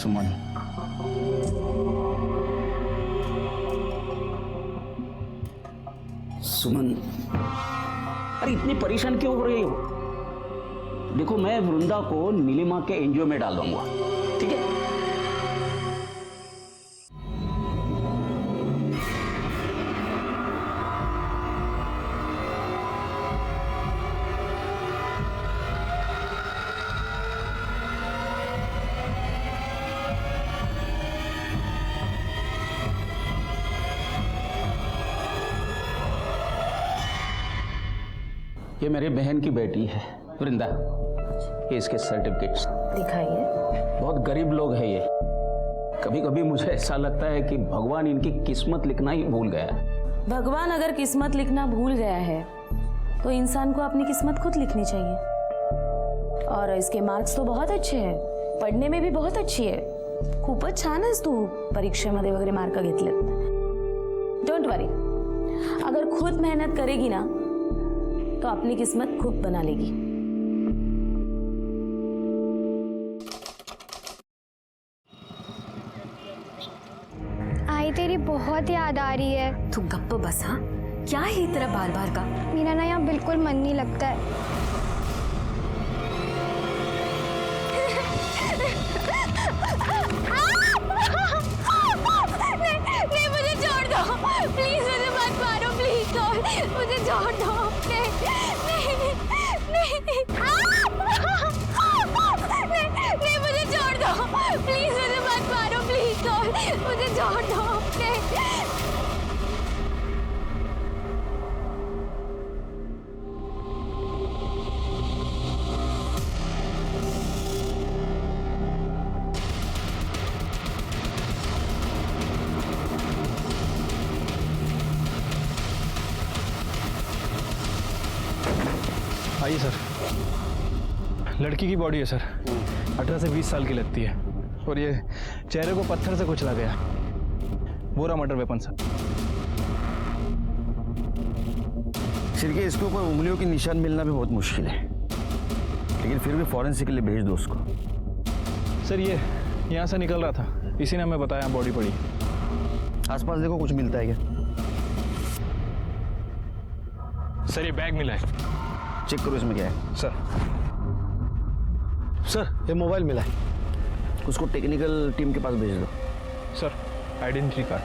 सुमन, सुमन, अरे इतनी परेशान क्यों हो रही हो? देखो, मैं वृंदा को नीलिमा के एनजीओ में डाल दूंगा, ठीक है? ये मेरी बहन की बेटी है वृंदा, ये इसके सर्टिफिकेट्स दिखाइए। बहुत गरीब लोग हैं ये। कभी कभी मुझे ऐसा लगता है कि भगवान इनकी किस्मत लिखना ही भूल गया है। भगवान अगर किस्मत लिखना भूल गया है तो इंसान को अपनी किस्मत खुद लिखनी चाहिए। और इसके मार्क्स तो बहुत अच्छे हैं, पढ़ने में भी बहुत अच्छी है, खूपच छान आहेस तू परीक्षेमध्ये वगैरे मार्क घेतलेत। डोंट वरी, अगर खुद मेहनत करेगी ना तो अपनी किस्मत खुद बना लेगी। आई तेरी बहुत याद आ रही है। तू गप्प बस। हाँ, क्या है तेरा बार बार का? मेरा ना यहाँ बिल्कुल मन नहीं लगता है। नहीं, मुझे छोड़ दो प्लीज, मुझे मत मारो प्लीज, मुझे छोड़ दो। नहीं, मुझे छोड़ दो प्लीज, मुझे मत मारो प्लीज, मुझे छोड़ दो। आइए सर। लड़की की बॉडी है सर, 18 से 20 साल की लगती है, और ये चेहरे को पत्थर से कुचला गया। बोरा मर्डर वेपन सर। सिर के इसके ऊपर उंगलियों के निशान मिलना भी बहुत मुश्किल है, लेकिन फिर भी फॉरेंसिक के लिए भेज दो उसको। सर ये यहाँ से निकल रहा था, इसी ने हमें बताया बॉडी पड़ी। आसपास देखो, कुछ मिलता है क्या? सर ये बैग मिला है। चेक करो इसमें क्या है। सर ये मोबाइल मिला है, उसको टेक्निकल टीम के पास भेज दो। Sir identity card.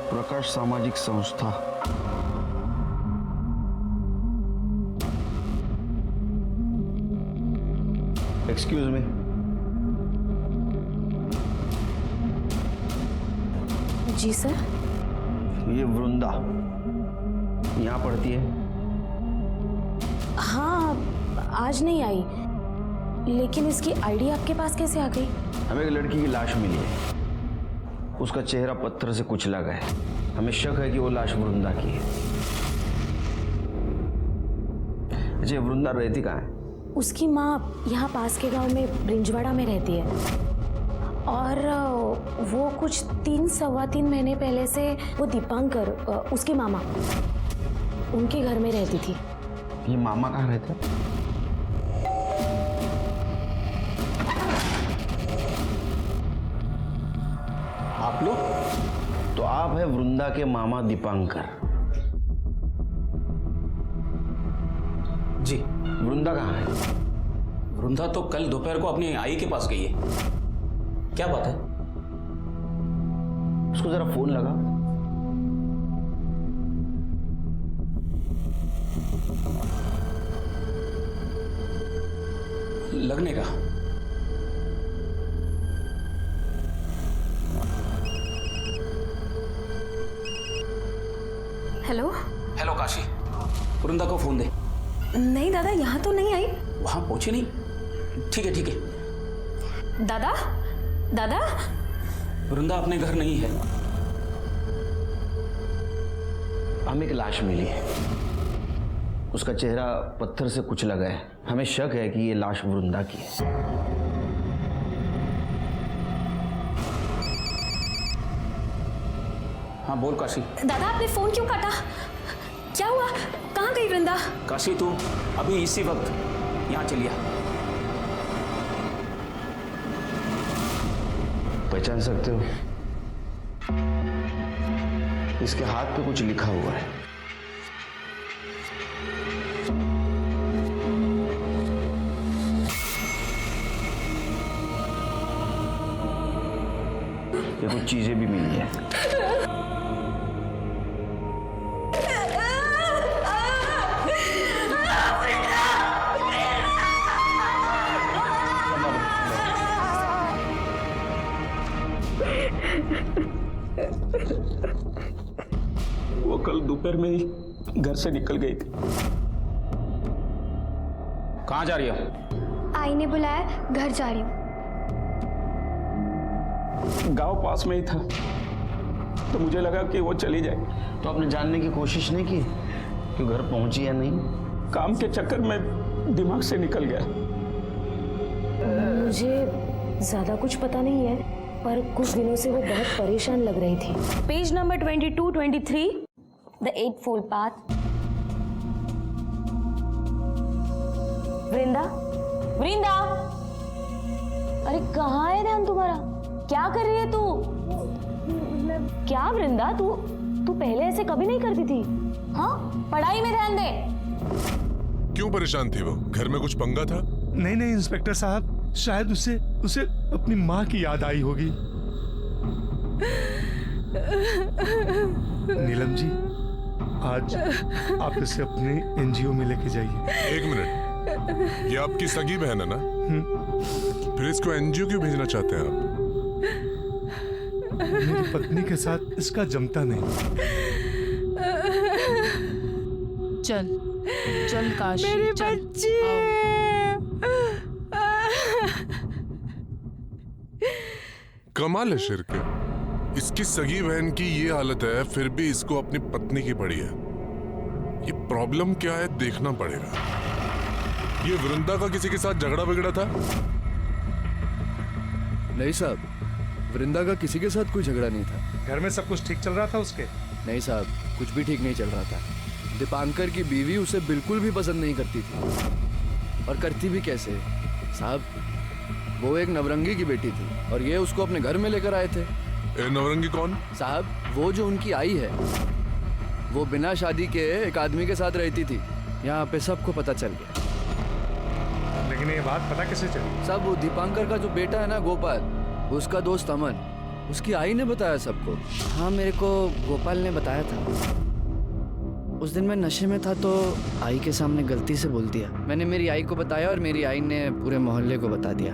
प्रकाश सामाजिक संस्था। एक्सक्यूज मी, जी सर। ये वृंदा यहाँ पढ़ती है? हाँ, आज नहीं आई, लेकिन इसकी आईडी आपके पास कैसे आ गई? हमें एक लड़की की लाश मिली है, उसका चेहरा पत्थर से कुचला गया है। हमें शक है कि वो लाश वृंदा की है। अच्छा, वृंदा रहती कहाँ है? उसकी माँ यहाँ पास के गांव में ब्रिंजवाड़ा में रहती है, और वो कुछ 3-3.25 महीने पहले से वो दीपांकर, उसके मामा, उनके घर में रहती थी। ये मामा कहाँ रहते हैं? आप लोग? तो आप है वृंदा के मामा दीपांकर? जी। वृंदा कहाँ है? वृंदा तो कल दोपहर को अपनी आई के पास गई है। क्या बात है? उसको जरा फोन लगा। लगने का। हेलो। हेलो काशी, वृंदा को फोन दे। नहीं दादा, यहाँ तो नहीं आई। वहां पहुंची नहीं? ठीक है ठीक है। दादा, दादा, वृंदा अपने घर नहीं है। हमें एक लाश मिली है, उसका चेहरा पत्थर से कुचला गया है। हमें शक है कि ये लाश वृंदा की है। हाँ बोल काशी। दादा आपने फोन क्यों काटा? क्या हुआ? कहाँ गई वृंदा? काशी तू अभी इसी वक्त यहाँ चलिए। पहचान सकते हो? इसके हाथ पे कुछ लिखा हुआ है। ये कुछ चीजें भी मिली है। वो कल दोपहर में ही घर से निकल गई थी। कहाँ जा रही हो? आई ने बुलाया, घर जा रही हूँ। गांव पास में ही था तो मुझे लगा कि वो चली जाए। तो आपने जानने की कोशिश नहीं की कि घर पहुंची या नहीं? काम के चक्कर में दिमाग से निकल गया। मुझे ज्यादा कुछ पता नहीं है, पर कुछ दिनों से वो बहुत परेशान लग रही थी। Page number 22-23, the eightfold path. Vrinda, Vrinda, अरे कहाँ है ध्यान तुम्हारा? क्या कर रही है तू? क्या वृंदा, तू पहले ऐसे कभी नहीं करती थी। हाँ, पढ़ाई में ध्यान दे। क्यों परेशान थी वो? घर में कुछ पंगा था? नहीं नहीं इंस्पेक्टर साहब, शायद उसे अपनी माँ की याद आई होगी। नीलम जी, आज आप इसे अपने एनजीओ में लेके जाइए। एक मिनट, ये आपकी सगी बहन है ना? फिर इसको एनजीओ क्यों भेजना चाहते हैं आप? मेरी पत्नी के साथ इसका जमता नहीं। चल चल काश, मेरी चल, बच्ची। कमाल है शिरके, इसकी सगी बहन की ये हालत है फिर भी इसको अपनी पत्नी की पड़ी है। ये प्रॉब्लम क्या है देखना पड़ेगा। ये वृंदा का किसी के साथ झगड़ा बिगड़ा था? नहीं साहब, वृंदा का किसी के साथ कोई झगड़ा नहीं था। घर में सब कुछ ठीक चल रहा था उसके? नहीं साहब, कुछ भी ठीक नहीं चल रहा था। दीपांकर की बीवी उसे बिल्कुल भी पसंद नहीं करती थी, और करती भी कैसे साहब। वो एक नवरंगी की बेटी थी और ये उसको अपने घर में लेकर आए थे। नवरंगी कौन? साहब, वो जो उनकी आई है, वो बिना शादी के एक आदमी के साथ रहती थी। यहाँ पे सबको पता चल गया। लेकिन ये बात पता कैसे चली? साहब, वो दीपांकर का जो बेटा है ना गोपाल, उसका दोस्त अमन, उसकी आई ने बताया सबको। हाँ, मेरे को गोपाल ने बताया था। उस दिन मैं नशे में था तो आई के सामने गलती से बोल दिया। मैंने मेरी आई को बताया और मेरी आई ने पूरे मोहल्ले को बता दिया।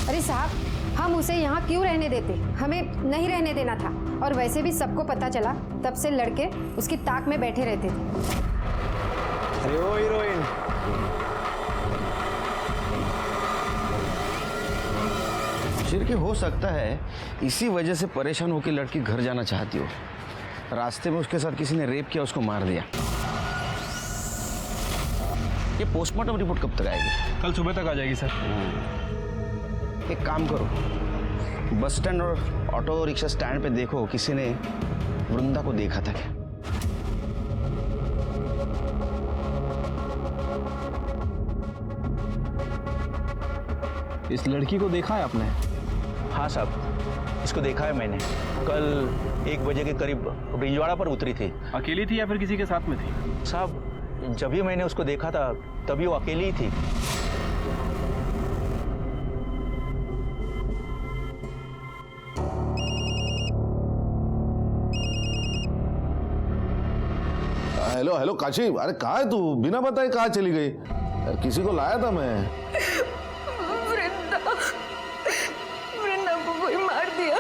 अरे साहब, हम उसे यहाँ क्यों रहने देते? हमें नहीं रहने देना था। और वैसे भी सबको पता चला, तब से लड़के उसकी ताक में बैठे रहते थे। अरे ओ हीरोइन, शिरके हो सकता है इसी वजह से परेशान होकर लड़की घर जाना चाहती हो। रास्ते में उसके साथ किसी ने रेप किया, उसको मार दिया। ये पोस्टमार्टम रिपोर्ट कब तक आएगी? कल सुबह तक आ जाएगी सर। एक काम करो, बस स्टैंड और ऑटो रिक्शा स्टैंड पे देखो किसी ने वृंदा को देखा था क्या। इस लड़की को देखा है आपने? हाँ साहब, इसको देखा है मैंने। कल 1 बजे के करीब रिंजवाड़ा पर उतरी थी। अकेली थी या फिर किसी के साथ में थी? साहब, जब भी मैंने उसको देखा था तभी वो अकेली ही थी। हेलो हेलो काशी, अरे कहाँ है तू? बिना बताए कहाँ चली गई? यार किसी को लाया था मैं। वृंदा को कोई मार दिया।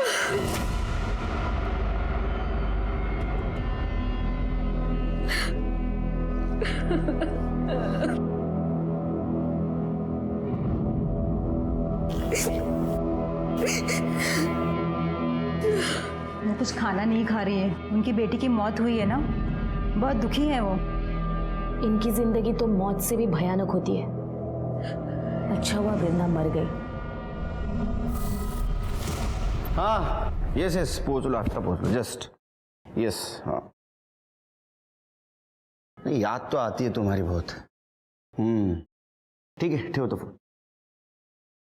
वो कुछ खाना नहीं खा रही है। उनकी बेटी की मौत हुई है ना, बहुत दुखी है वो। इनकी जिंदगी तो मौत से भी भयानक होती है। अच्छा हुआ वृंदा मर गई। हाँ यस यस, पहुँच लो, आफ्टर पहुँच लो, जस्ट यस। हाँ नहीं, याद तो आती है तुम्हारी बहुत। ठीक है, ठेव तो फोन।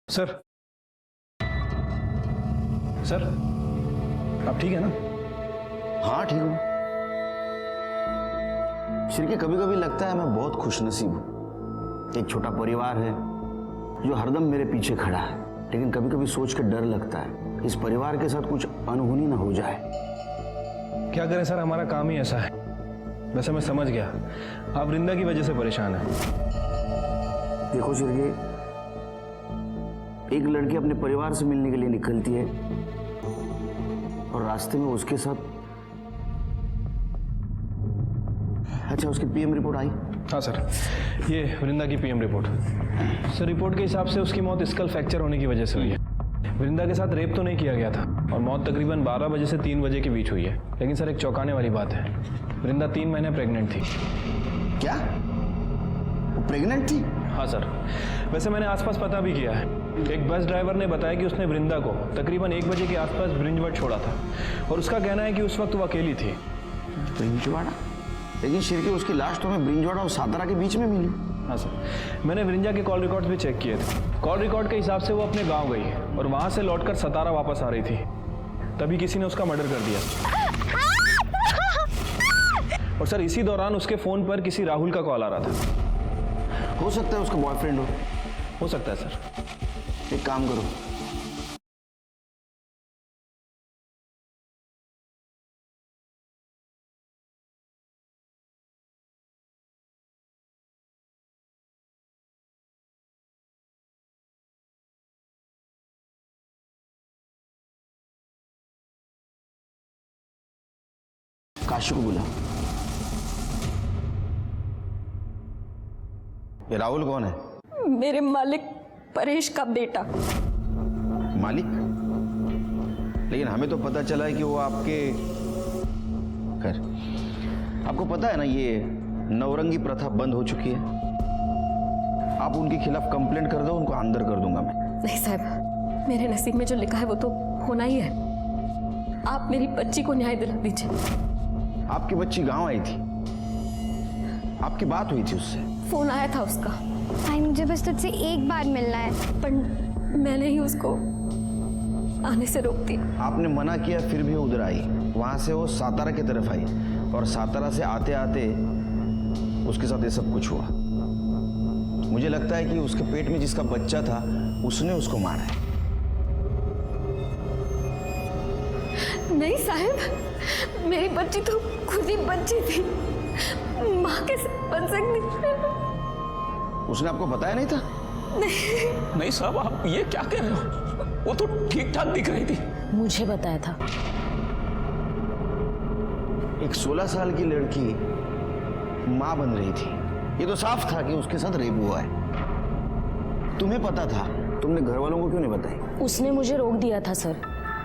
सर सर आप ठीक है ना? हाँ ठीक हूँ। शिर्के कभी कभी लगता है मैं बहुत खुशनसीब हूँ। एक छोटा परिवार है जो हरदम मेरे पीछे खड़ा है, लेकिन कभी कभी सोच के डर लगता है इस परिवार के साथ कुछ अनहोनी ना हो जाए। क्या करें सर, हमारा काम ही ऐसा है। वैसे मैं समझ गया, आप वृंदा की वजह से परेशान हैं। देखो शिर्के, एक लड़की अपने परिवार से मिलने के लिए निकलती है और रास्ते में उसके साथ, अच्छा उसकी पीएम रिपोर्ट आई? हाँ सर, ये वृंदा की पीएम रिपोर्ट। सर रिपोर्ट के हिसाब से उसकी मौत स्कल फ्रैक्चर होने की वजह से हुई है। वृंदा के साथ रेप तो नहीं किया गया था और मौत तकरीबन 12 बजे से 3 बजे के बीच हुई है। लेकिन सर एक चौंकाने वाली बात है, वृंदा 3 महीने प्रेग्नेंट थी। क्या वो प्रेग्नेंट थी? हाँ सर, वैसे मैंने आसपास पता भी किया है। एक बस ड्राइवर ने बताया कि उसने वृंदा को तकरीबन 1 बजे के आसपास ब्रिंजवाड़ा छोड़ा था और उसका कहना है कि उस वक्त वो अकेली थी। ब्रिंजवाड़ा? लेकिन शिर्के उसकी लाश तो हमें ब्रिंजवाड़ा और सातारा के बीच में मिली। हाँ सर, मैंने वृंदा के कॉल रिकॉर्ड्स भी चेक किए थे। कॉल रिकॉर्ड के हिसाब से वो अपने गांव गई और वहां से लौटकर सतारा वापस आ रही थी, तभी किसी ने उसका मर्डर कर दिया। और सर इसी दौरान उसके फोन पर किसी राहुल का कॉल आ रहा था। हो सकता है उसका बॉयफ्रेंड हो सकता है सर। एक काम करो, काशी को बुला। ये राहुल कौन है? मेरे मालिक परेश का बेटा। मालिक? लेकिन हमें तो पता चला है कि वो आपके, खैर आपको पता है ना ये नवरंगी प्रथा बंद हो चुकी है। आप उनके खिलाफ कंप्लेंट कर दो, उनको अंदर कर दूंगा मैं। नहीं साहब, मेरे नसीब में जो लिखा है वो तो होना ही है। आप मेरी बच्ची को न्याय दिला दीजिए। आपकी बच्ची गांव आई थी, आपकी बात हुई थी उससे? फोन आया था उसका। आई मुझे बस तुझसे एक बार मिलना है। पर मैंने ही उसको आने से रोक दिया। आपने मना किया फिर भी उधर आई। वहां से वो सातारा की तरफ आई और सातारा से आते आते उसके साथ ये सब कुछ हुआ। मुझे लगता है कि उसके पेट में जिसका बच्चा था उसने उसको मारा है। नहीं साहब, मेरी बच्ची तो खुद ही बच्ची थी, माँ कैसे बन सकती? उसने आपको बताया नहीं था? नहीं साहब, आप ये क्या कह रहे हो? वो तो ठीक ठाक दिख रही थी। मुझे बताया था। एक 16 साल की लड़की मां बन रही थी, ये तो साफ था कि उसके साथ रेप हुआ है। तुम्हें पता था, तुमने घर वालों को क्यों नहीं बताई? उसने मुझे रोक दिया था सर।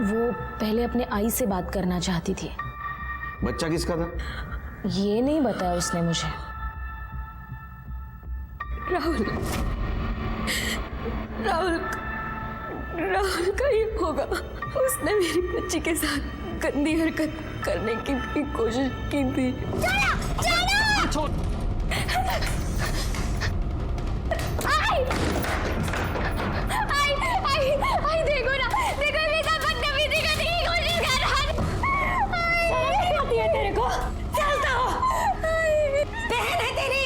वो पहले अपने आई से बात करना चाहती थी। बच्चा किसका था? ये नहीं बताया उसने मुझे। राहुल का ही होगा। उसने मेरी बच्ची के साथ गंदी हरकत करने की भी कोशिश की थी। छोड़। आई देखो ना, देखो मेरा बदतमीजी करने की कोशिश कर रहा है। तेरे को चलता हो। बहन है तेरी।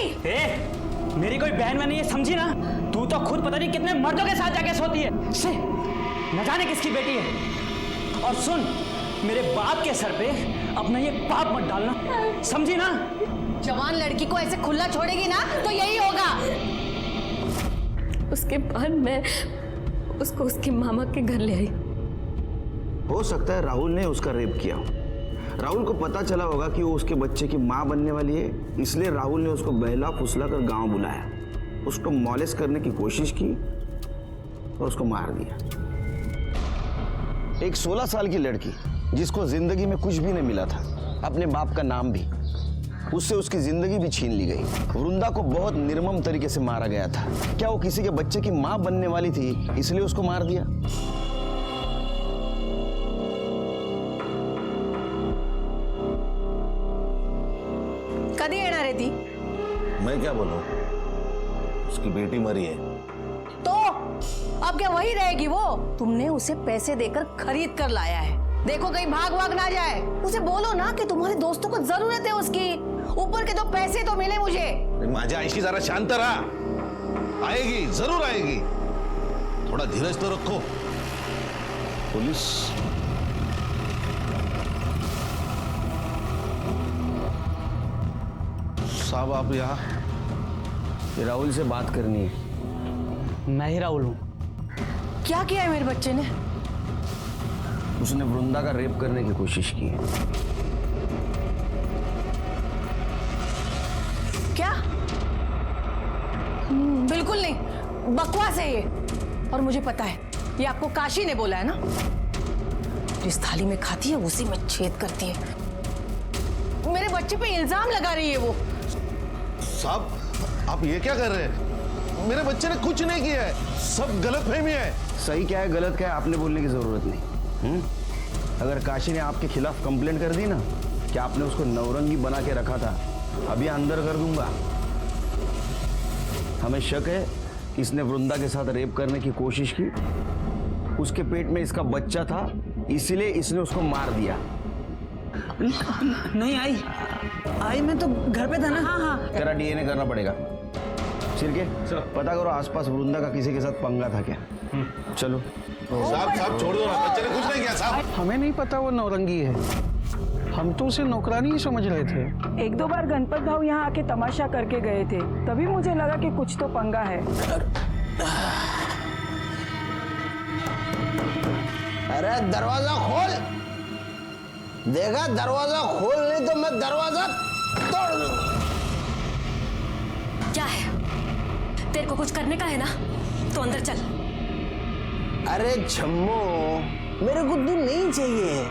मेरी कोई बहन में नहीं है, समझी ना? तू तो खुद पता नहीं कितने मर्दों के साथ जाके सोती है। न जाने किसकी बेटी है। और सुन, मेरे बाप के सर पे अपना ये पाप मत डालना, समझी ना? जवान लड़की को ऐसे खुला छोड़ेगी ना तो यही होगा। उसके बाद मैं उसको उसके मामा के घर ले आई। हो सकता है राहुल ने उसका रेप किया। राहुल को पता चला होगा कि वो उसके बच्चे की मां बनने वाली है, इसलिए राहुल ने उसको बहला फुसला कर गांव बुलाया, उसको मॉलेस्ट करने की कोशिश की और उसको मार दिया। एक 16 साल की लड़की जिसको जिंदगी में कुछ भी नहीं मिला था, अपने बाप का नाम भी, उससे उसकी जिंदगी भी छीन ली गई। वृंदा को बहुत निर्मम तरीके से मारा गया था। क्या वो किसी के बच्चे की मां बनने वाली थी इसलिए उसको मार दिया? कधी येणार आहे ती? मैं क्या बोलूं, उसकी बेटी मरी है। तो अब क्या वही रहेगी वो? तुमने उसे पैसे देकर खरीद कर लाया है, देखो कहीं भाग भाग ना जाए। उसे बोलो ना कि तुम्हारे दोस्तों को जरूरत है उसकी, ऊपर के तो पैसे तो मिले मुझे। माझ्या आईशी जरा शांत रहा, आएगी, जरूर आएगी, थोड़ा धीरज तो रखो। पुलिस साहब, आप यहाँ? राहुल से बात करनी है। मैं ही राहुल हूँ। क्या किया है मेरे बच्चे ने? उसने वृंदा का रेप करने की कोशिश की है। क्या? बिल्कुल नहीं, बकवास है ये। और मुझे पता है, ये आपको काशी ने बोला है ना। जिस थाली में खाती है उसी में छेद करती है। मेरे बच्चे पे इल्जाम लगा रही है वो। साहब, आप ये क्या कर रहे हैं? मेरे बच्चे ने कुछ नहीं किया है, सब गलतफहमी है। सही क्या है गलत क्या है आपने बोलने की जरूरत नहीं। अगर काशी ने आपके खिलाफ कंप्लेंट कर दी ना कि आपने उसको नवरंगी बना के रखा था, अभी अंदर कर दूंगा। हमें शक है कि इसने वृंदा के साथ रेप करने की कोशिश की, उसके पेट में इसका बच्चा था, इसीलिए इसने उसको मार दिया। नहीं आई मैं तो घर पे था ना। हाँ। तेरा डीएनए करना पड़ेगा। सिरके पता करो आसपास वृंदा का किसी के साथ पंगा था क्या। चलो साहब छोड़ दो ना, बच्चे ने कुछ नहीं किया साहब। हमें नहीं पता वो नौरंगी है, हम तो उसे नौकरानी ही समझ रहे थे। 1-2 बार गणपत भाव यहाँ आके तमाशा करके गए थे, तभी मुझे लगा कि कुछ तो पंगा है। अरे दरवाजा खोल, देखा दरवाजा खोल, नहीं तो मैं दरवाजा तोड़ दूंगा। क्या है? तेरे को कुछ करने का है ना, तो अंदर चल। अरे छम्मो, मेरे को तू नहीं चाहिए,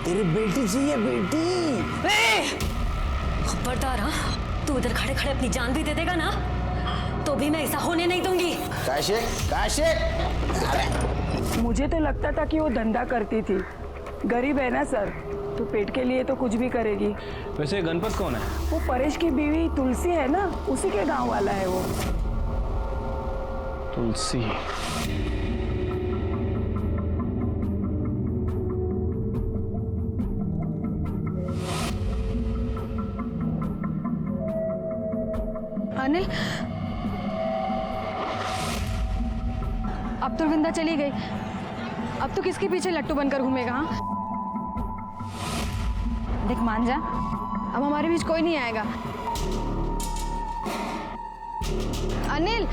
तेरी बेटी चाहिए, बेटी। खबरदार, हाँ? तू इधर खड़े खड़े अपनी जान भी दे देगा ना, तो भी मैं ऐसा होने नहीं दूंगी। काशे, मुझे तो लगता था कि वो धंधा करती थी। गरीब है ना सर, तो पेट के लिए तो कुछ भी करेगी। वैसे गणपत कौन है? वो परेश की बीवी तुलसी है ना, उसी के गांव वाला है वो। तुलसी। अनिल, अब तो वृंदा चली गई, अब तो किसके पीछे लट्टू बनकर घूमेगा? हाँ, देख मान जा, अब हमारे बीच कोई नहीं आएगा। अनिल,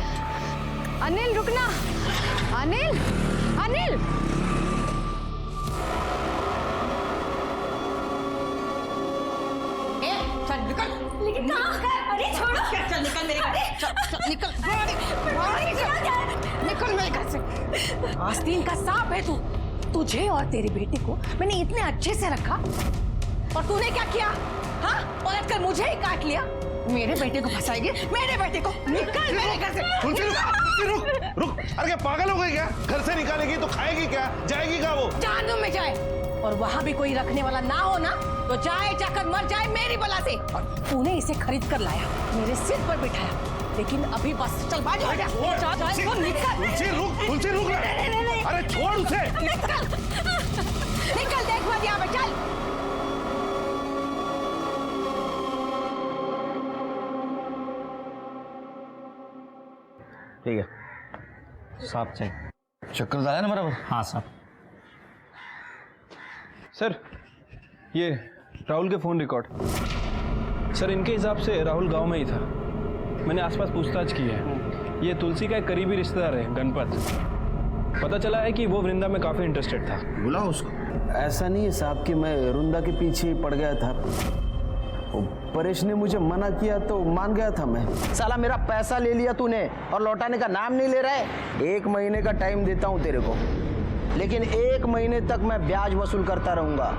अनिल रुकना, अनिल, अनिल। चल निकल। लेकिन कहाँ? अरे छोड़ो। चल निकल मेरे घर से, चल निकल, निकल मेरे घर से। आस्तीन का सांप है तू। तुझे और तेरी बेटी को मैंने इतने अच्छे से रखा, और तूने क्या किया? हाँ, पलट कर मुझे ही काट लिया। मेरे बेटे को फंसाएगी, मेरे बेटे को। निकल मेरे घर से। रुक, अरे क्या पागल हो गई क्या? घर से निकालेगी तो खाएगी क्या, जाएगी कहाँ वो? जहन्नुम में जाए, और वहां भी कोई रखने वाला ना हो ना, तो जाए जाकर मर जाए मेरी बला से। और तूने इसे खरीद कर लाया, मेरे सिर पर बिठाया, लेकिन अभी बस चल बाजू हट जा। तुलसी रुक। अरे छोड़ उसे। निकल देख मत यहाँ पे, चल। ठीक है साहब, चाहिए चक्कर आया ना बराबर। हाँ साहब। सर ये राहुल के फोन रिकॉर्ड। सर इनके हिसाब से राहुल गांव में ही था, मैंने आसपास पूछताछ की है। ये तुलसी का एक करीबी रिश्तेदार है गणपत। पता चला है कि वो वृंदा में काफी इंटरेस्टेड था। बुलाओ उसको। ऐसा नहीं है साहब कि मैं वृंदा के पीछे ही पड़ गया था, परेश ने मुझे मना किया तो मान गया था मैं। साला मेरा पैसा ले लिया तूने और लौटाने का नाम नहीं ले रहा है। 1 महीने का टाइम देता हूं तेरे को, लेकिन 1 महीने तक मैं ब्याज वसूल करता रहूंगा।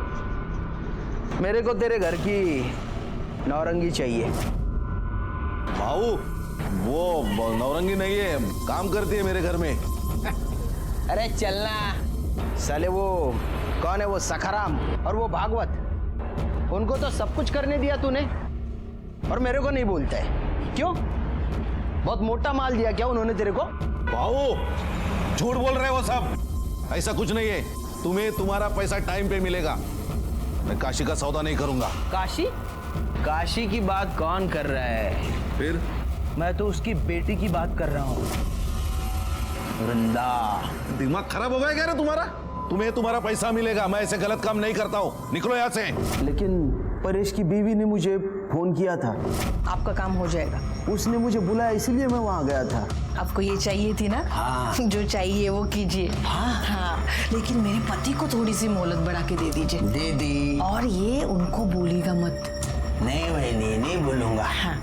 मेरे को तेरे घर की नौरंगी चाहिए। भाऊ, वो नौरंगी नहीं है, काम करती है मेरे घर में। अरे चलना साले। वो कौन है? वो सखाराम और वो भागवत, उनको तो सब कुछ करने दिया तूने और मेरे को नहीं बोलता है। क्यों? बहुत मोटा माल दिया क्या उन्होंने तेरे को? भाऊ झूठ बोल रहे हो सब, ऐसा कुछ नहीं है। तुम्हें तुम्हारा पैसा टाइम पे मिलेगा। मैं काशी का सौदा नहीं करूंगा। काशी? काशी की बात कौन कर रहा है? फिर? मैं तो उसकी बेटी की बात कर रहा हूँ, वृंदा। दिमाग खराब हो गया क्या रे तुम्हारा? तुम्हें तुम्हारा पैसा मिलेगा। मैं ऐसे गलत काम नहीं करता हूँ। निकलो यहाँ से। लेकिन परेश की बीवी ने मुझे फोन किया था। आपका काम हो जाएगा। उसने मुझे बुलाया इसलिए मैं वहाँ गया था। आपको ये चाहिए थी ना? हाँ। जो चाहिए वो कीजिए। हाँ। लेकिन मेरे पति को थोड़ी सी मोहलत बढ़ा के दे दीजिए। दे दी। और ये उनको बोलिएगा मत। नहीं बहनी, नहीं बोलूंगा। हाँ।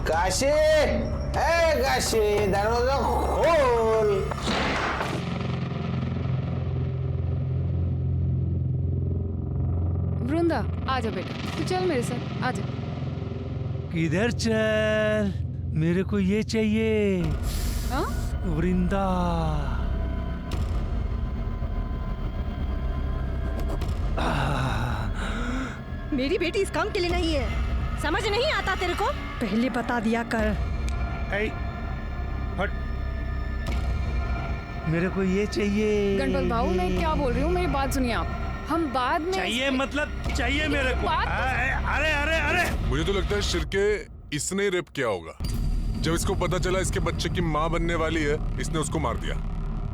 काशी, ए काशी, दरवाजा खोल। वृंदा आ जा बेटा, तू चल मेरे साथ, आ जा। किधर चल? मेरे को ये चाहिए। हाँ? वृंदा। मेरी बेटी इस काम के लिए नहीं है, समझ नहीं आता तेरे को? पहले बता दिया कर। ऐ, हट। मेरे को ये चाहिए। गणपत बाबू, मैं क्या बोल रही हूँ, मेरी बात सुनिए आप। हम बाद में चाहिए मतलब चाहिए मेरे को। अरे अरे अरे, मुझे तो लगता है शिर्के इसने रेप किया होगा। जब इसको पता चला इसके बच्चे की माँ बनने वाली है, इसने उसको मार दिया।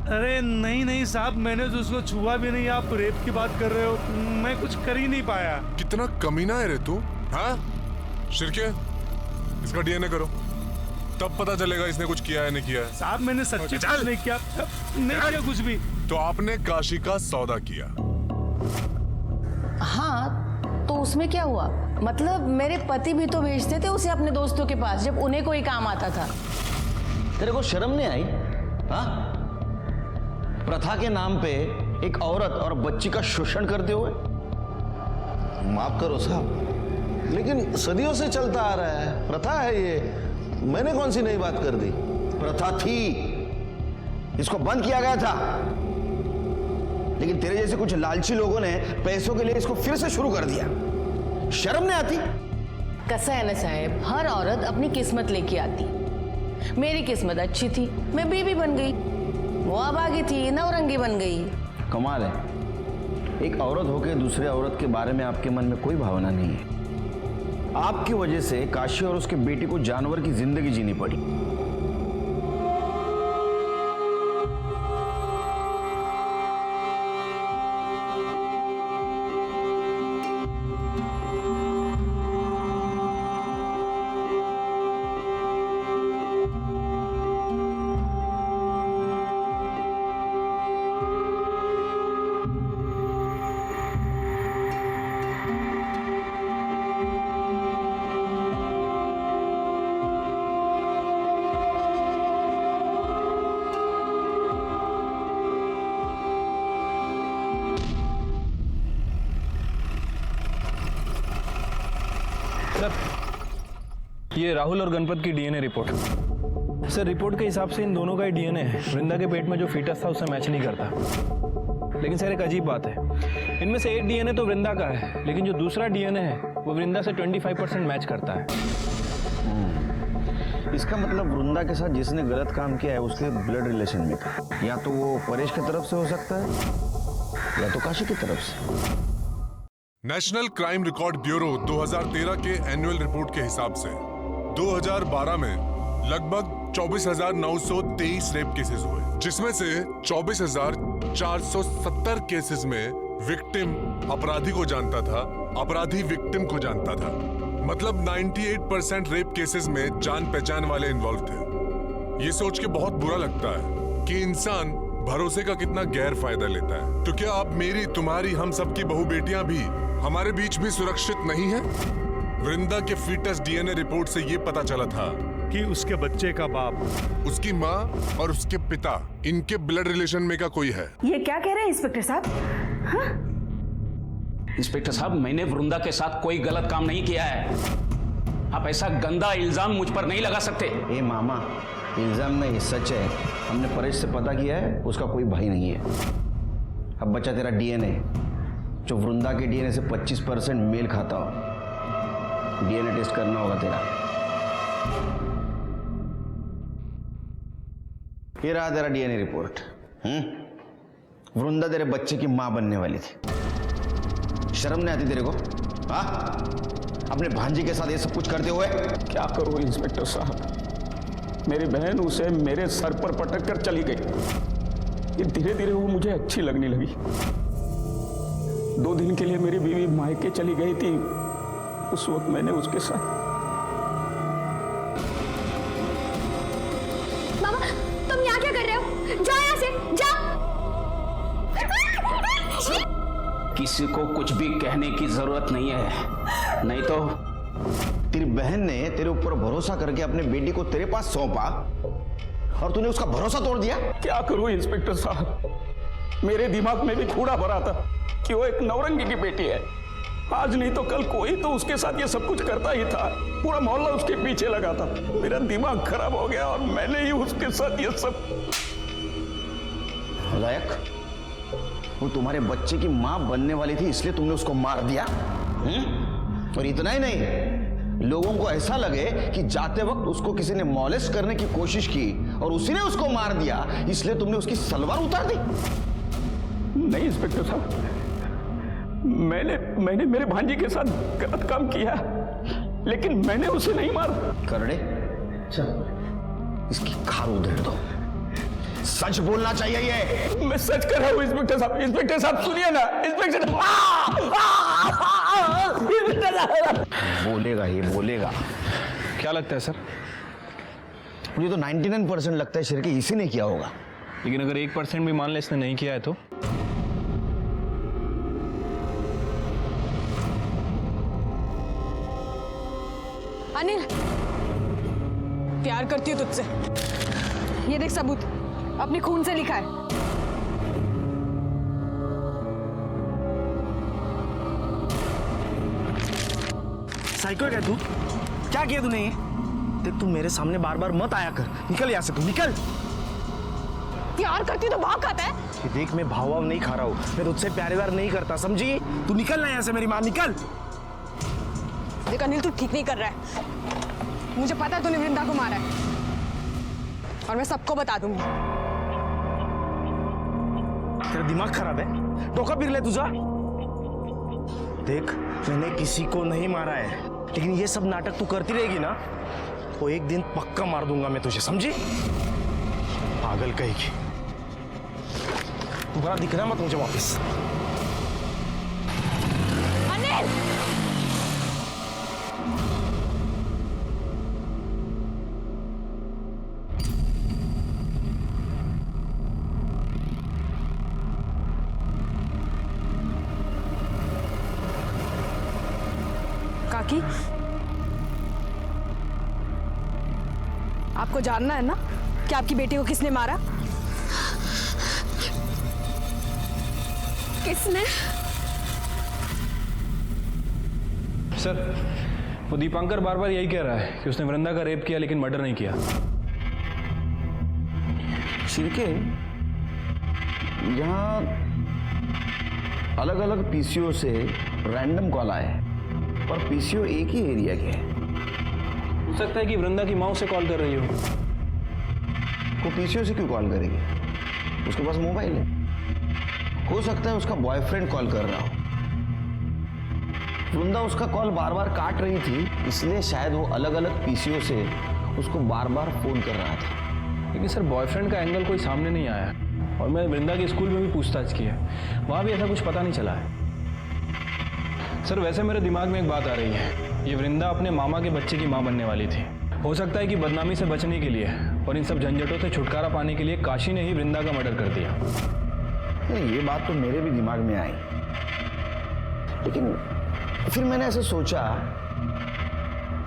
अरे नहीं नहीं साहब, मैंने तो उसको छुआ भी नहीं। आप रेप की बात कर रहे हो, मैं कुछ कर ही नहीं पाया। कितना कमीना है रे तू। हाँ शिर्के, इसका डीएनए करो, तब पता चलेगा इसने कुछ किया है नहीं किया है। साहब मैंने सच्ची कुछ नहीं किया, नहीं किया कुछ भी। तो आपने काशी का सौदा किया? हाँ, तो उसमें क्या हुआ? मतलब मेरे पति भी तो भेजते थे उसे अपने दोस्तों के पास जब उन्हें कोई काम आता था। तेरे को शर्म नहीं आई? हाँ? प्रथा के नाम पे एक औरत और बच्ची का शोषण करते हुए। माफ करो साहब, लेकिन सदियों से चलता आ रहा है, प्रथा है ये। मैंने कौन सी नई बात कर दी? प्रथा थी, इसको बंद किया गया था, लेकिन तेरे जैसे कुछ लालची लोगों ने पैसों के लिए इसको फिर से शुरू कर दिया। शर्म नहीं आती? कैसा है ना साहब, हर औरत अपनी किस्मत लेके आती। मेरी किस्मत अच्छी थी, मैं बीवी बन गई। वो अभागी थी, नौरंगी बन गई। कमाल है, एक औरत होकर दूसरे औरत के बारे में आपके मन में कोई भावना नहीं है। आपकी वजह से काशी और उसके बेटी को जानवर की जिंदगी जीनी पड़ी। ये राहुल और गणपत की डीएनए रिपोर्ट। सर रिपोर्ट के हिसाब से इन दोनों का ही डीएनए है। वृंदा के पेट में जो फीटस था उससे मैच नहीं करता। लेकिन सर एक अजीब बात है, इनमें से एक डीएनए तो वृंदा का है, लेकिन जो दूसरा डीएनए है वो वृंदा से 25% मैच करता है। इसका मतलब वृंदा के साथ जिसने गलत काम किया है उसके ब्लड रिलेशन में था। या तो वो परेश की तरफ से हो सकता है या तो काशी की तरफ से। नेशनल क्राइम रिकॉर्ड ब्यूरो 2013 के एनुअल रिपोर्ट के हिसाब से 2012 में लगभग 24,923 रेप केसेस हुए, जिसमें से 24,470 केसेस में विक्टिम अपराधी को जानता था, अपराधी विक्टिम को जानता था। मतलब 98% रेप केसेस में जान पहचान वाले इन्वॉल्व थे। ये सोच के बहुत बुरा लगता है कि इंसान भरोसे का कितना गैर फायदा लेता है। तो क्या अब मेरी, तुम्हारी, हम सबकी बहू बेटियां भी हमारे बीच भी सुरक्षित नहीं है? वृंदा के फीटस डीएनए रिपोर्ट से ये पता चला था कि उसके बच्चे का बाप, उसकी माँ और उसके पिता, इनके ब्लड रिलेशन में का कोई है। ये क्या कह रहे हैं इंस्पेक्टर साहब? हाँ? इंस्पेक्टर साहब, मैंने वृंदा के साथ कोई गलत काम नहीं किया है। आप ऐसा गंदा इल्जाम मुझ पर नहीं लगा सकते। ए मामा, इल्जाम नहीं, सच है। हमने परेश से पता किया है, उसका कोई भाई नहीं है। अब बचा तेरा डीएनए, जो वृंदा के डीएनए से 25% मेल खाता हो। डीएनए टेस्ट करना होगा तेरा। ये रहा तेरा डीएनए रिपोर्ट। वृंदा तेरे बच्चे की मां बनने वाली थी। शर्म नहीं आती तेरे को? हाँ, अपने भांजी के साथ ये सब कुछ करते हुए। क्या करूं इंस्पेक्टर साहब, मेरी बहन उसे मेरे सर पर पटक कर चली गई। ये धीरे धीरे वो मुझे अच्छी लगने लगी। 2 दिन के लिए मेरी बीवी मायके चली गई थी। उस वक्त मैंने उसके साथ। मामा, तुम यहाँ क्या कर रहे हो? जाओ यहाँ से, जाओ। किसी को कुछ भी कहने की जरूरत नहीं है, नहीं तो तेरी बहन ने तेरे ऊपर भरोसा करके अपने बेटी को तेरे पास सौंपा और तूने उसका भरोसा तोड़ दिया। क्या करूं इंस्पेक्टर साहब, मेरे दिमाग में भी खूड़ा भरा था कि वो एक नौरंगी की बेटी है। आज नहीं तो कल कोई तो उसके साथ ये सब कुछ करता ही था। पूरा मोहल्ला उसके पीछे लगा था। मेरा दिमाग खराब हो गया और मैंने ही उसके साथ ये सब। लायक, वो तुम्हारे बच्चे की मां बनने वाली थी, इसलिए तुमने उसको मार दिया। और इतना ही नहीं, लोगों को ऐसा लगे कि जाते वक्त उसको किसी ने मॉलेस्ट करने की कोशिश की और उसी ने उसको मार दिया, इसलिए तुमने उसकी सलवार उतार दी। नहीं इंस्पेक्टर साहब, मैंने मेरे भांजी के साथ गलत काम किया, लेकिन मैंने उसे नहीं मारा। करड़े, इसकी खार उधेड़ दो। सच बोलना चाहिए। ये मैं सच कर रहा हूँ इंस्पेक्टर साहब। इंस्पेक्टर साहब सुनिए ना, इंस्पेक्टर बोलेगा, ये बोलेगा। क्या लगता है सर? मुझे तो 99% लगता है शिरके इसी ने किया होगा। लेकिन अगर 1% भी मान ले इसने नहीं किया है तो? अनिल, प्यार करती हूँ तुझसे। ये देख सबूत, अपने खून से लिखा है। साइको है क्या तू? क्या किया तूने ये? देख, तू मेरे सामने बार बार मत आया कर। निकल यहाँ से, तू निकल। प्यार करती तो भाव खाता है। ये देख, मैं भाव नहीं खा रहा हूँ। मैं तुझसे प्यार व्यार नहीं करता, समझी? तू निकल ना यहाँ से, मेरी माँ, निकल। देख अनिल, तू ठीक नहीं कर रहा है। मुझे पता है तूने वृंदा को मारा है और मैं सबको बता दूंगी। तेरा दिमाग खराब है? धोखा फिर ले तुझा। देख, मैंने किसी को नहीं मारा है, लेकिन ये सब नाटक तू करती रहेगी ना तो एक दिन पक्का मार दूंगा मैं तुझे, समझी? पागल कहेगी। दोबारा दिखना मत मुझे वापस। अनिल! काकी, आपको जानना है ना कि आपकी बेटी को किसने मारा? किसने? सर, वो दीपांकर बार बार यही कह रहा है कि उसने वृंदा का रेप किया लेकिन मर्डर नहीं किया। शिरके, यहाँ अलग अलग पीसीओ से रैंडम कॉल आए हैं, पर पीसीओ एक ही एरिया के है। हो सकता है कि वृंदा की माँ उसे कॉल कर रही हो। वो पीसीओ से क्यों कॉल करेगी? उसके पास मोबाइल है। हो सकता है उसका बॉयफ्रेंड कॉल कर रहा हो। वृंदा उसका कॉल बार बार काट रही थी, इसलिए शायद वो अलग अलग पीसीओ से उसको बार बार फोन कर रहा था। लेकिन सर, बॉयफ्रेंड का एंगल कोई सामने नहीं आया और मैंने वृंदा के स्कूल में भी पूछताछ की है, वहाँ भी ऐसा कुछ पता नहीं चला है। सर, वैसे मेरे दिमाग में एक बात आ रही है, ये वृंदा अपने मामा के बच्चे की माँ बनने वाली थी। हो सकता है कि बदनामी से बचने के लिए और इन सब झंझटों से छुटकारा पाने के लिए काशी ने ही वृंदा का मर्डर कर दिया। ये बात तो मेरे भी दिमाग में आई, लेकिन फिर मैंने ऐसे सोचा,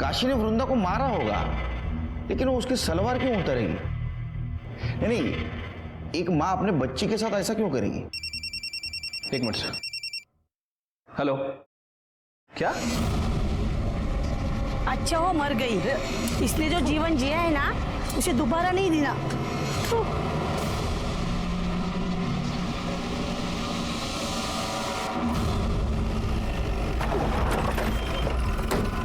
काशी ने वृंदा को मारा होगा, लेकिन वो उसकी सलवार क्यों उतारेगी? नहीं, एक माँ अपने बच्ची के साथ ऐसा क्यों करेगी? एक मिनट सर। हेलो, क्या? अच्छा, वो मर गई, इसलिए जो जीवन जिया है ना उसे दोबारा नहीं देना।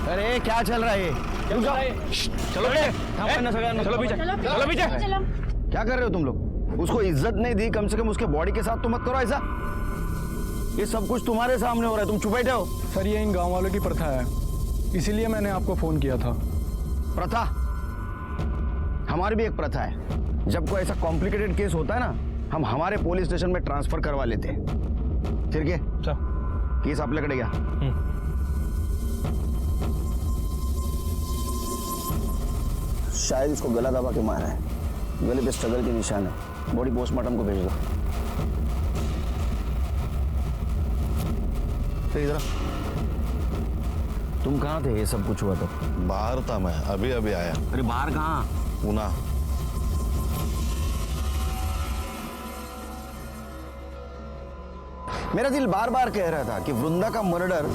अरे क्या चल रहा है? चलो पीछे, चलो पीछे। क्या कर रहे हो तुम लोग? उसको इज्जत नहीं दी, कम से कम उसके बॉडी के साथ तो मत करो ऐसा। ये सब कुछ तुम्हारे सामने हो रहा है, तुम चुप बैठे हो। सर ये इन गांव वालों की प्रथा है, इसीलिए मैंने आपको फोन किया था। प्रथा? हमारी भी एक प्रथा है, जब कोई ऐसा कॉम्प्लिकेटेड केस होता है ना, हम हमारे पुलिस स्टेशन में ट्रांसफर करवा लेते हैं। फिर क्या केस आपल्याकडे घ्या। शायद इसको गला दबा के मारा है, गले पे स्ट्रगल के निशान है। बॉडी पोस्टमार्टम को भेज दो। फिर इधर तुम कहाँ थे ये सब कुछ हुआ तो? बाहर था मैं, अभी अभी आया। अरे बाहर कहाँ? पूना। मेरा दिल बार बार कह रहा था कि वृंदा का मर्डर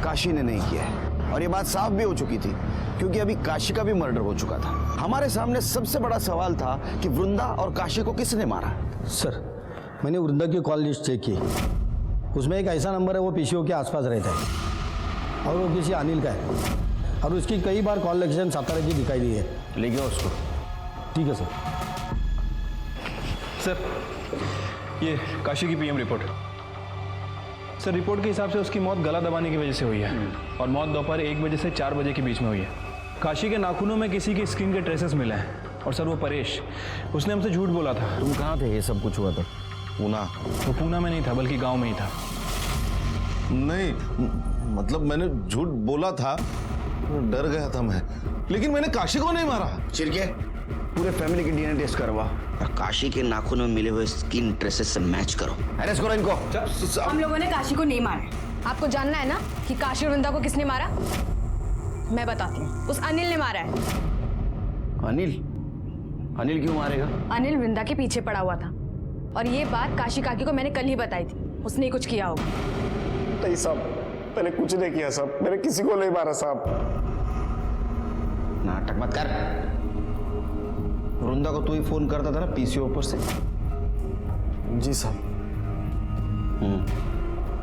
काशी ने नहीं किया है, और ये बात साफ भी हो चुकी थी क्योंकि अभी काशी का भी मर्डर हो चुका था। हमारे सामने सबसे बड़ा सवाल था कि वृंदा और काशी को किसने मारा। सर मैंने वृंदा की कॉल लिस्ट चेक की, उसमें एक ऐसा नंबर है वो पीसीओ के आसपास रहता है और वो किसी अनिल का है, और उसकी कई बार कॉल लोकेशन सातारा की दिखाई दी है। ले गया उसको। ठीक है सर। सर ये काशी की पीएम रिपोर्ट। सर रिपोर्ट के हिसाब से उसकी मौत गला दबाने की वजह से हुई है, और मौत दोपहर 1 बजे से 4 बजे के बीच में हुई है। काशी के नाखूनों में किसी की स्किन के ट्रेसेस मिले हैं, और सर वो परेश, उसने हमसे झूठ बोला था। तुम कहाँ थे ये सब कुछ हुआ था? पूना। वो पूना में नहीं था बल्कि गांव में ही था। नहीं मतलब मैंने झूठ बोला था, डर गया था मैं, लेकिन मैंने काशी को नहीं मारा। चिरके पूरे फैमिली की डीएनए टेस्ट करवा और काशी के नाखूनों में मिले हुए स्किन ट्रेसेस से मैच करो। अरेस्ट करो इनको। हम लोगों ने काशी को नहीं मारा। आपको जानना है ना कि काशी और वृंदा को किसने मारा? मैं बताती हूँ, उस अनिल ने मारा है। अनिल? अनिल क्यों मारेगा? अनिल वृंदा के पीछे पड़ा हुआ था, और ये बात काशी काकी को मैंने कल ही बताई थी। उसने ही कुछ किया होगा। नहीं साहब, मैंने कुछ नहीं किया साहब, मैंने किसी को नहीं मारा साहब। नाटक मत कर। वृंदा को तू ही फोन करता था ना पीसीओ पर से? जी साहब।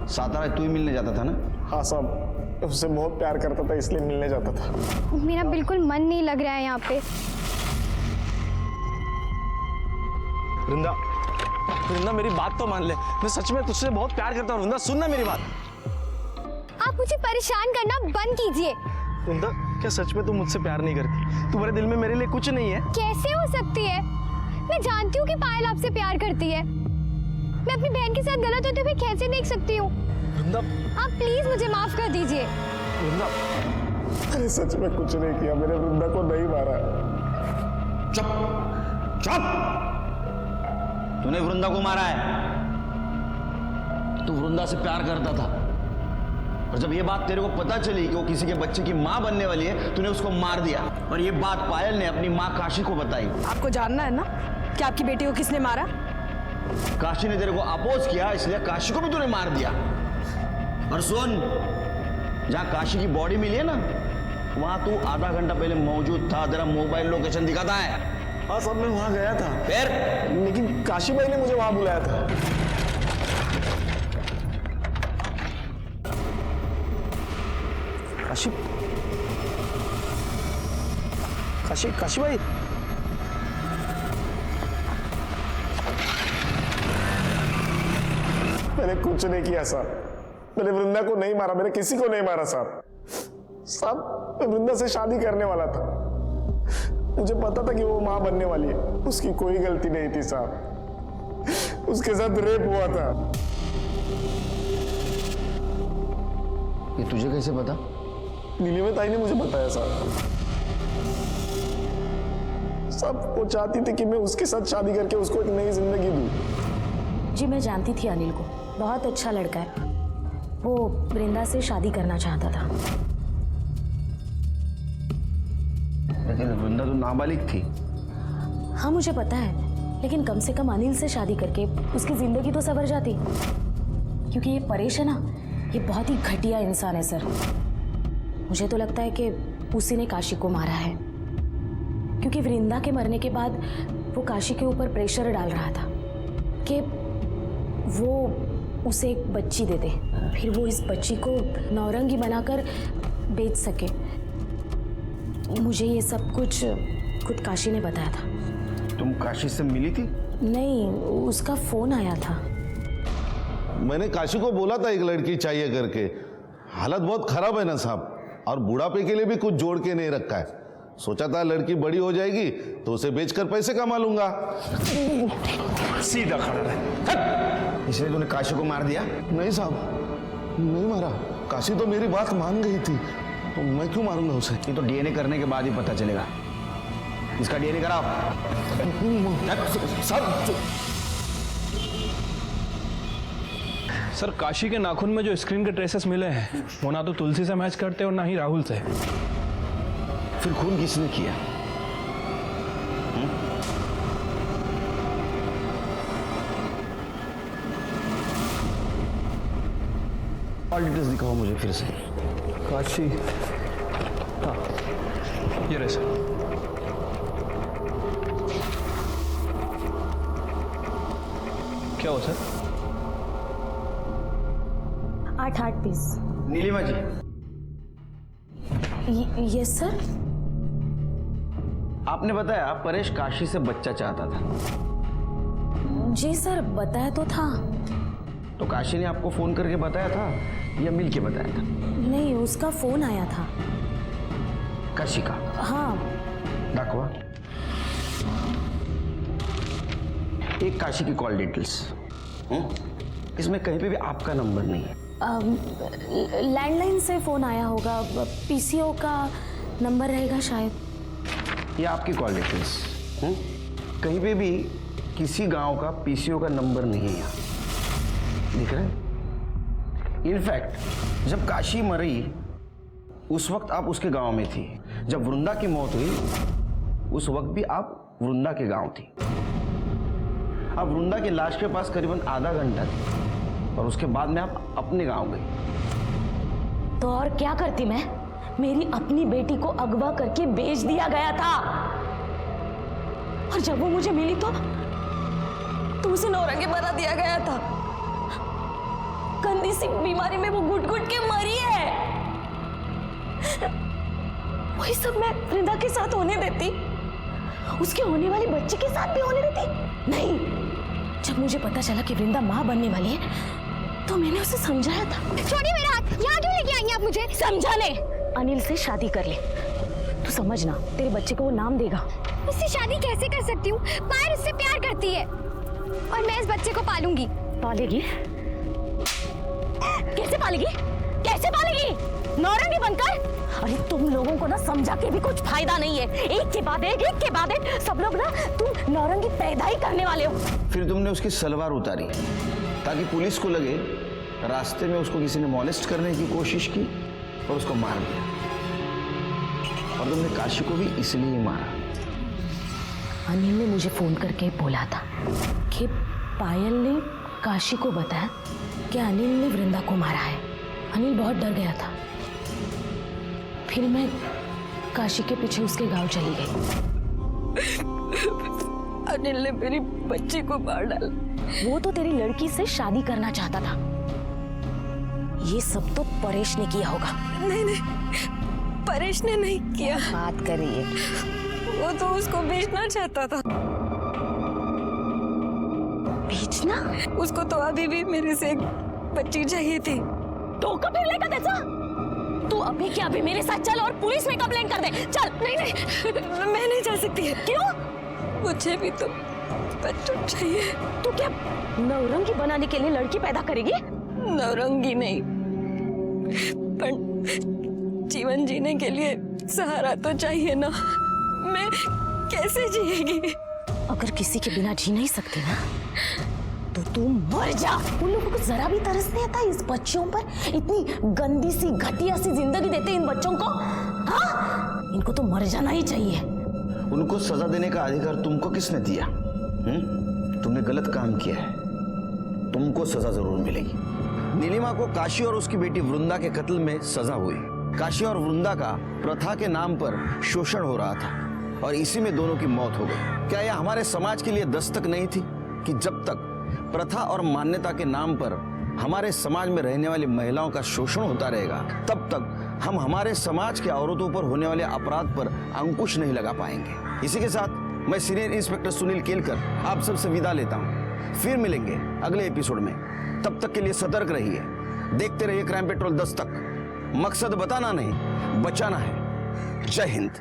सातारा तू ही मिलने जाता था ना? हाँ साहब, उससे बहुत प्यार करता था इसलिए मिलने जाता था। मेरा बिल्कुल मन नहीं लग रहा है यहाँ पे। वृंदा, वृंदा मेरी बात तो मान ले, मैं सच में तुझसे बहुत प्यार करता हूँ। वृंदा सुनना मेरी बात। आप मुझे परेशान करना बंद कीजिए। वृंदा क्या सच में तुम मुझसे प्यार नहीं करती? तुम्हारे दिल में मेरे लिए कुछ नहीं है? कैसे हो सकती है? मैं जानती हूँ कि पायल आपसे प्यार करती है। मैं अपनी बहन के साथ गलत होते हुए कैसे देख सकती हूँ? वृंदा आप प्लीज मुझे माफ कर दीजिए। वृंदा मैंने सच में कुछ नहीं किया, मैंने वृंदा को नहीं मारा। चुप चुप। तूने वृंदा को मारा है? तू वृंदा से प्यार करता था, और जब ये बात तेरे को पता चली कि वो किसी के बच्चे की माँ बनने वाली है, तूने उसको मार दिया। और ये बात पायल ने अपनी माँ काशी को बताई। आपको जानना है ना कि आपकी बेटी को किसने मारा? काशी ने तेरे को अपोज किया, इसलिए काशी को भी तूने मार दिया। और सुन, जहाँ काशी की बॉडी मिली है ना, वहां तू आधा घंटा पहले मौजूद था। तेरा मोबाइल लोकेशन दिखाता है? हाँ साहब, मैं वहां गया था। फिर? लेकिन काशी भाई ने मुझे वहां बुलाया था। काशी काशी काशी भाई, मैंने कुछ नहीं किया साहब, मैंने वृंदा को नहीं मारा, मैंने किसी को नहीं मारा साहब। साहब मैं वृंदा से शादी करने वाला था, मुझे पता था कि वो मां बनने वाली है, उसकी कोई गलती नहीं थी साहब, उसके साथ रेप हुआ था। ये तुझे कैसे पता? नीलिमा ताई ने मुझे बताया साहब। साहब वो चाहती थी कि मैं उसके साथ शादी करके उसको एक नई जिंदगी दूं। जी मैं जानती थी अनिल को, बहुत अच्छा लड़का है। वो वृंदा से शादी करना चाहता था। लेकिन वृंदा तो नाबालिग थी। हाँ मुझे पता है, लेकिन कम से कम अनिल से शादी करके उसकी जिंदगी तो संवर जाती। क्योंकि ये परेश है ना, ये बहुत ही घटिया इंसान है सर। मुझे तो लगता है कि उसी ने काशी को मारा है, क्योंकि वृंदा के मरने के बाद वो काशी के ऊपर प्रेशर डाल रहा था कि वो उसे एक बच्ची दे दे, फिर वो इस बच्ची को नौरंगी बनाकर बेच सके। मुझे ये सब कुछ खुद काशी ने बताया था। तुम काशी से मिली थी? नहीं, उसका फोन आया था। मैंने काशी को बोला था एक लड़की चाहिए करके। हालत बहुत खराब है ना साहब, और बुढ़ापे के लिए भी कुछ जोड़ के नहीं रखा है। सोचा था लड़की बड़ी हो जाएगी तो उसे बेचकर पैसे कमा लूंगा। सीधा खड़ा रहे। इसलिए तूने काशी को मार दिया? नहीं साहब, नहीं मारा। काशी तो मेरी बात मान गई थी, तो मैं क्यों मारूंगा उसे? ये तो डीएनए करने के बाद ही पता चलेगा। इसका डीएनए कराओ। सर, काशी के नाखून में जो स्क्रीन के ट्रेसेस मिले हैं वो ना तो तुलसी से मैच करते और ना ही राहुल से। फिर खून किसने किया? और डिटेल्स दिखाओ मुझे फिर से। काशी, हाँ ये रहे सर। क्या हुआ sir? 8 piece. Neelima ji. Yes sir. आपने बताया परेश काशी से बच्चा चाहता था। जी सर, बताया तो था। तो काशी ने आपको फोन करके बताया था या मिल के बताया था? नहीं, उसका फोन आया था। काशी का? हाँ। दाखवा। एक काशी की कॉल डिटेल्स। इसमें कहीं पे भी आपका नंबर नहीं है। लैंडलाइन से फोन आया होगा, पीसीओ का नंबर रहेगा शायद। ये आपकी कॉल डिटेल्स। कहीं पे भी किसी गांव का पीसीओ का नंबर नहीं है यहाँ, दिख रहा है? इनफैक्ट जब काशी मरी उस वक्त आप उसके गांव में थी। जब वृंदा की मौत हुई उस वक्त भी आप वृंदा के गांव थी। आप वृंदा की लाश के पास करीबन आधा घंटा थे और उसके बाद में आप अपने गांव गई। तो और क्या करती मैं? मेरी अपनी बेटी को अगवा करके बेच दिया गया था, और जब वो मुझे मिली तो उसे नौरंगी बना दिया गया था। गंदी सी बीमारी में वो घुट घुट के मरी है। वही सब मैं वृंदा के साथ होने देती, उसके होने वाले बच्चे के साथ भी होने देती? नहीं। जब मुझे पता चला कि वृंदा माँ बनने वाली है तो मैंने उसे समझाया था। छोड़िए मेरा हाथ, यहाँ क्यों लेके आई हैं आप मुझे? समझाने। अनिल से शादी कर ले, तू समझना, तेरे बच्चे को वो नाम देगा। उससे शादी कैसे कर सकती हूँ? पायल उससे प्यार करती है और मैं इस बच्चे को पालूंगी। पालेगी? कैसे पालेगी? कैसे पालेगी? नौरंगी बनकर? अरे तुम लोगों को ना समझा के भी कुछ फायदा नहीं है। एक के बाद एक सब लोग ना तुम नौरंगी पैदा ही करने वाले हो। फिर तुमने उसकी सलवार उतारी ताकि पुलिस को लगे रास्ते में उसको किसी ने मॉलेस्ट करने की कोशिश की और उसको मार दिया। और तुमने काशी को भी इसलिए ही मारा। अनिल ने मुझे फोन करके बोला था कि पायल ने काशी को बताया कि अनिल ने वृंदा को मारा है। अनिल बहुत डर गया था। फिर मैं काशी के पीछे उसके गांव चली गई। अनिल ने मेरी बच्ची को मार डाला। वो तो तेरी लड़की से शादी करना चाहता था। ये सब तो परेश ने किया होगा। नहीं, परेश ने नहीं किया। बात करिए। वो तो उसको बेचना चाहता था। बेचना? उसको तो अभी भी मेरे से एक बच्ची चाहिए थी। तो कब फिर लेकर कैसा? तू अभी क्या अभी मेरे साथ चल और पुलिस में कंप्लेन कर दे। चल। नहीं, मैं नहीं जा सकती। क्यों? मुझे भी तो बच्चा चाहिए। तू क्या नौरंगी बनाने के लिए लड़की पैदा करेगी? नौरंगी नहीं, पर जीवन जीने के लिए सहारा तो चाहिए ना। मैं कैसे जिएगी? अगर किसी के बिना जी नहीं सकती ना तो तू मर जा। उन लोगों को जरा भी तरस नहीं आता इस बच्चों पर? इतनी गंदी सी घटिया सी जिंदगी देते इन बच्चों को। हाँ, इनको तो मर जाना ही चाहिए। उनको सजा देने का अधिकार तुमको किसने दिया? तुमने गलत काम किया है, तुमको सजा जरूर मिलेगी। नीलिमा को काशी और उसकी बेटी वृंदा के कत्ल में सजा हुई। काशी और वृंदा का प्रथा के नाम पर शोषण हो रहा था और इसी में दोनों की मौत हो गई। क्या यह हमारे समाज के लिए दस्तक नहीं थी कि जब तक प्रथा और मान्यता के नाम पर हमारे समाज में रहने वाली महिलाओं का शोषण होता रहेगा तब तक हम हमारे समाज के औरतों पर होने वाले अपराध पर अंकुश नहीं लगा पाएंगे। इसी के साथ मैं सीनियर इंस्पेक्टर सुनील केलकर आप सबसे विदा लेता हूं। फिर मिलेंगे अगले एपिसोड में। तब तक के लिए सतर्क रहिए, देखते रहिए क्राइम पेट्रोल 10 तक। मकसद बताना नहीं, बचाना है। जय हिंद।